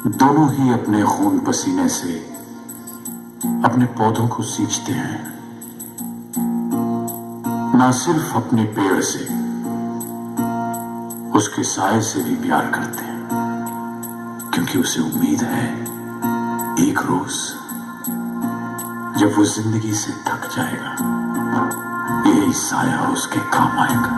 दोनों ही अपने खून पसीने से अपने पौधों को सींचते हैं, ना सिर्फ अपने पेड़ से, उसके साए से भी प्यार करते हैं, क्योंकि उसे उम्मीद है एक रोज जब वो जिंदगी से थक जाएगा, यही साया उसके काम आएगा।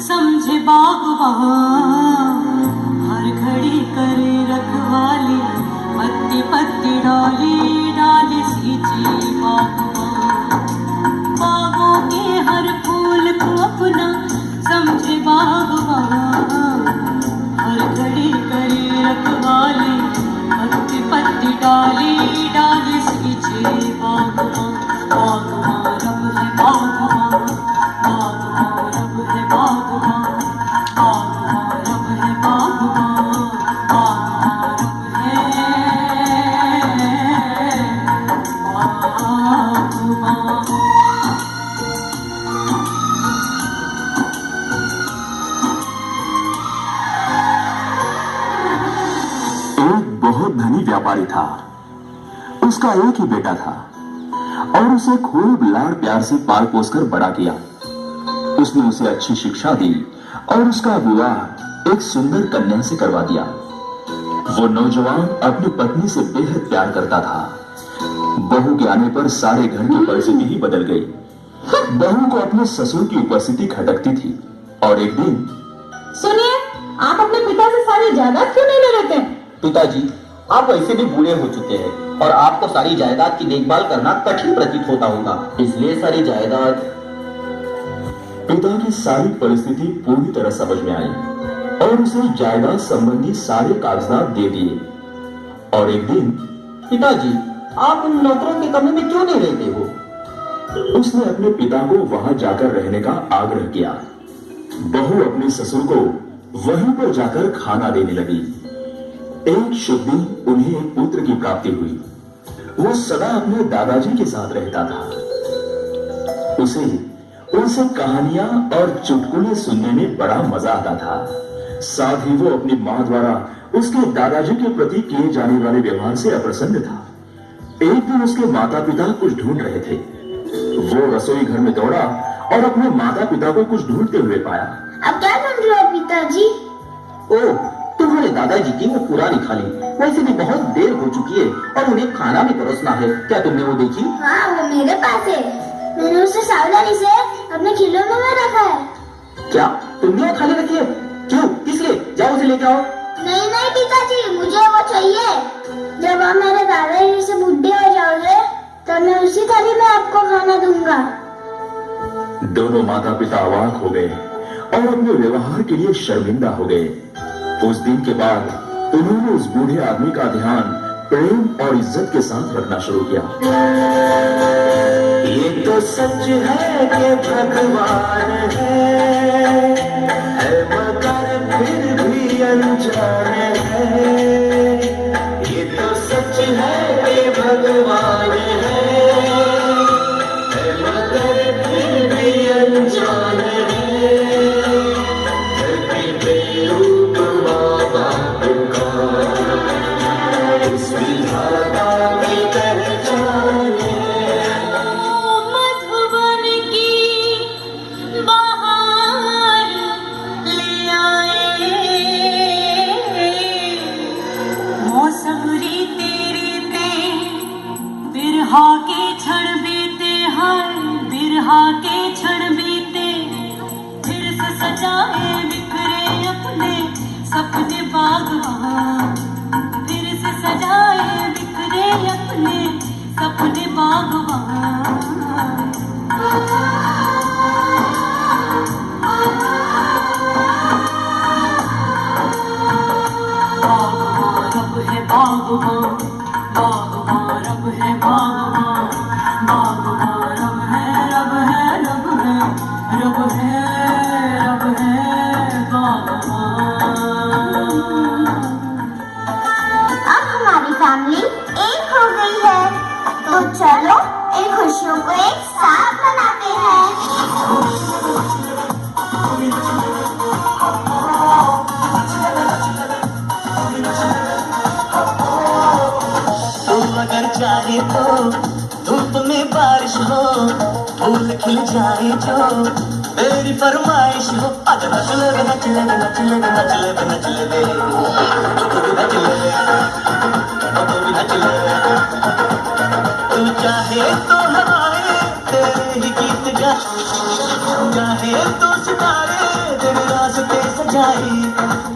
समझे बागवान, हर घड़ी करे रखवाली, पत्ती पत्ती डाली डाली सींचे बागवान। बागों के हर फूल को अपना समझे बागवान, हर घड़ी करे रखवाली, पत्ती पत्ती डाली डाली सींचे बागवान। बागवान रब है बागवान, बागवान रब है बागवान, बागवान रब है बागवान, बागवान रब है बागवान। एक बहुत धनी व्यापारी था। उसका एक ही बेटा था और उसे खूब लाड़ प्यार से पाल पोस कर बड़ा किया। उसने उसे अच्छी शिक्षा दी और उसका विवाह एक सुंदर कन्या से करवा दिया। वो नौजवान अपनी पत्नी से बेहद प्यार करता था। बहू के आने पर सारे घर की परिस्थिति ही बदल गई। बहू को अपने ससुर की उपस्थिति खटकती थी और एक दिन, सुनिए, आप अपने पिता से सारी जायदाद क्यों नहीं ले लेते? पिताजी, आप वैसे भी बूढ़े हो चुके हैं और आपको सारी जायदाद की देखभाल करना कठिन प्रतीत होता होगा, इसलिए सारी जायदाद। पिता की सारी परिस्थिति पूरी तरह समझ में आई और उसे जायदाद संबंधी सारे कागजात दे दिए। और एक दिन, पिताजी, आप उन नौकरों के कमरे में क्यों नहीं रहते हो? उसने अपने पिता को वहां जाकर रहने का आग्रह किया। बहू अपने ससुर को वहीं पर जाकर खाना देने लगी। एक शुभ दिन उन्हें एक पुत्र की प्राप्ति हुई। वो सदा अपने दादाजी के साथ रहता था। उसे उनसे कहानियां और चुटकुले सुनने में बड़ा मजा आता था। साथ ही वो अपनी मां द्वारा उसके दादाजी के प्रति किए जाने वाले व्यवहार से अप्रसन्न था। एक दिन उसके माता पिता कुछ ढूंढ रहे थे। वो रसोई घर में दौड़ा और अपने माता पिता को कुछ ढूंढते हुए पाया। अब क्या ढूंढ रहे हो पिताजी? ओह, तुम्हारे दादाजी की वो पुरानी थाली, वैसे भी बहुत देर हो चुकी है और उन्हें खाना भी परोसना है। क्या तुमने वो देखी? हाँ, वो मेरे पास है। मैंने उसे सावधानी से अपने खिलौनों में रखा है। क्या तुमने वो खाली रखी है? क्यों, किस लिए? जाओ उसे लेके आओ। नहीं नहीं पिताजी, मुझे वो चाहिए। जब आप मेरे दादाजी से बुढ़े हो जाओगे तब मैं उसी थाली में आपको खाना दूंगा। दोनों माता पिता अवाक हो गए और अपने व्यवहार के लिए शर्मिंदा हो गए। उस दिन के बाद उन्होंने उस बूढ़े आदमी का ध्यान प्रेम और इज्जत के साथ रखना शुरू किया। ये तो सच है कि भगवान है मगर फिर भी अनजान है। ये तो सच है कि भगवान है मगर फिर भी अनजान है। आई है, तो चलो इन खुशियों को एक साथ मनाते हैं। तू अगर चाहे तो धूप में बारिश हो, फूल खिल जाए जो मेरी फरमाइश हो। आज नच ले रे, नच ले रे, नच ले रे, नच ले रे, नच ले रे, तू भी नच ले, तू भी नच ले। तू चाहे तो हवाएं तेरे ही गीत गा, चाहे तो सितारे तेरे रास्ते सजाए,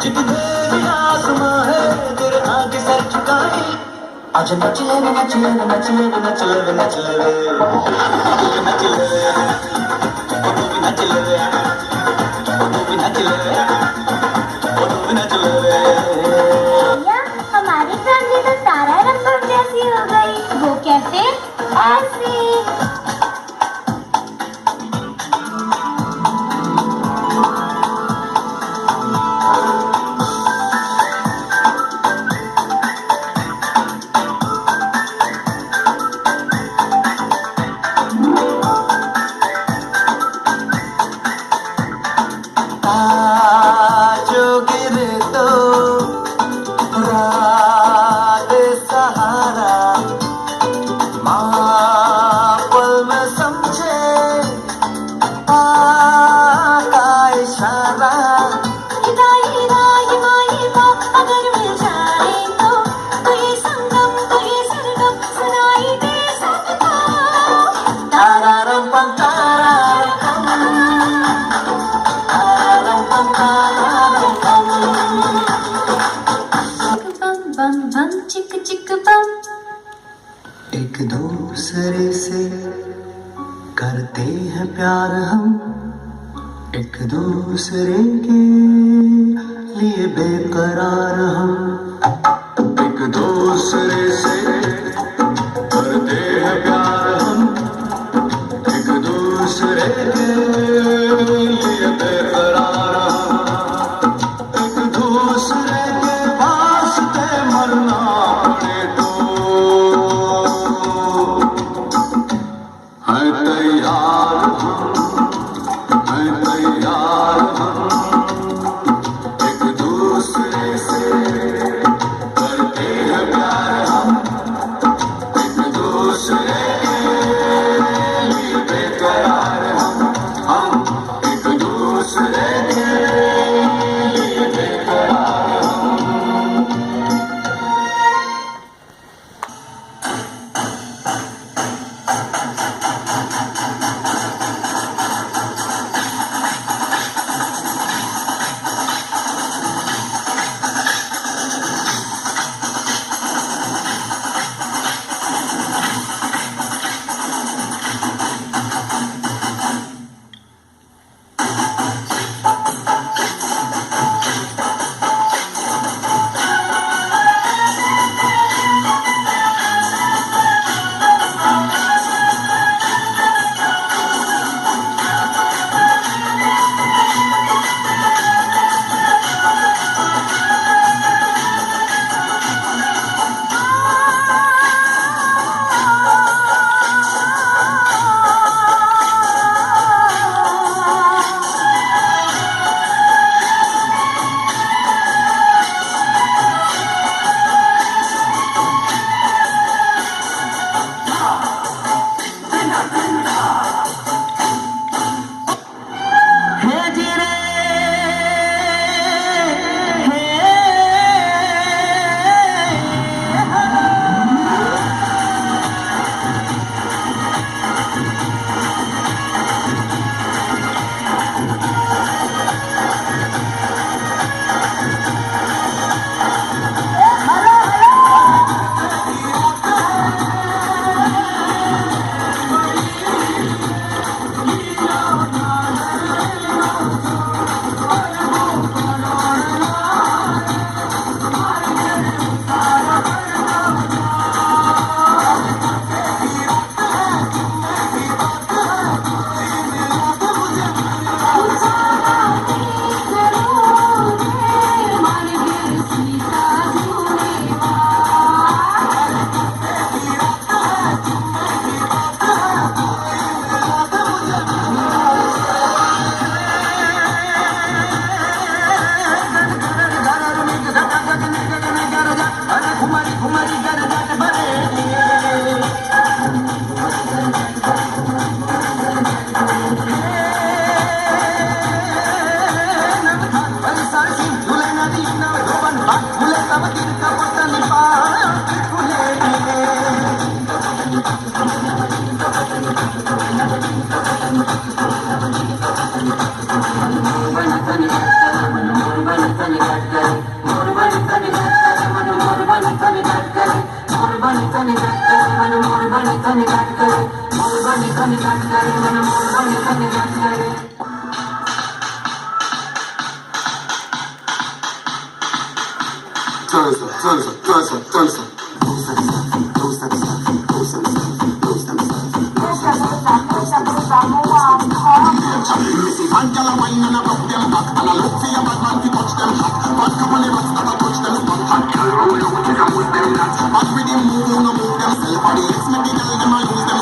जितने भी आसमां है तेरे आगे सर झुकाए। आज नच ले रे, नच ले रे, नच ले रे, नच ले रे, नच ले रे, नच ले रे, तू भी नच ले रे, तू भी नच ले रे, तू भी नच ले रे। भैया, हमारी फैमिली तो तारा रंगम जैसी हो गई। वो कैसे? ऐसे। जो गिरे तो रात सहारा, माँ पल में समझे का इशारा। अगर मिल जाए तो ये संगम, तो ये सरगम सुनाई दे सकता। तारारम पम तारारम पम, तारारम पम तारारम पम। बम बम बम चिक चिक बम। एक दूसरे से करते हैं प्यार हम, एक दूसरे के लिए बेकरार हम। एक दूसरे से करते हैं प्यार हम, एक दूसरे के लिए बेकरार हम। एक दूसरे के वास्ते मरना पड़े तो है तैयार हम, है तैयार हम। एक दूसरे से करते हैं प्यार हम, But with them move, no move themselves. For the ex, make the girl them a use them.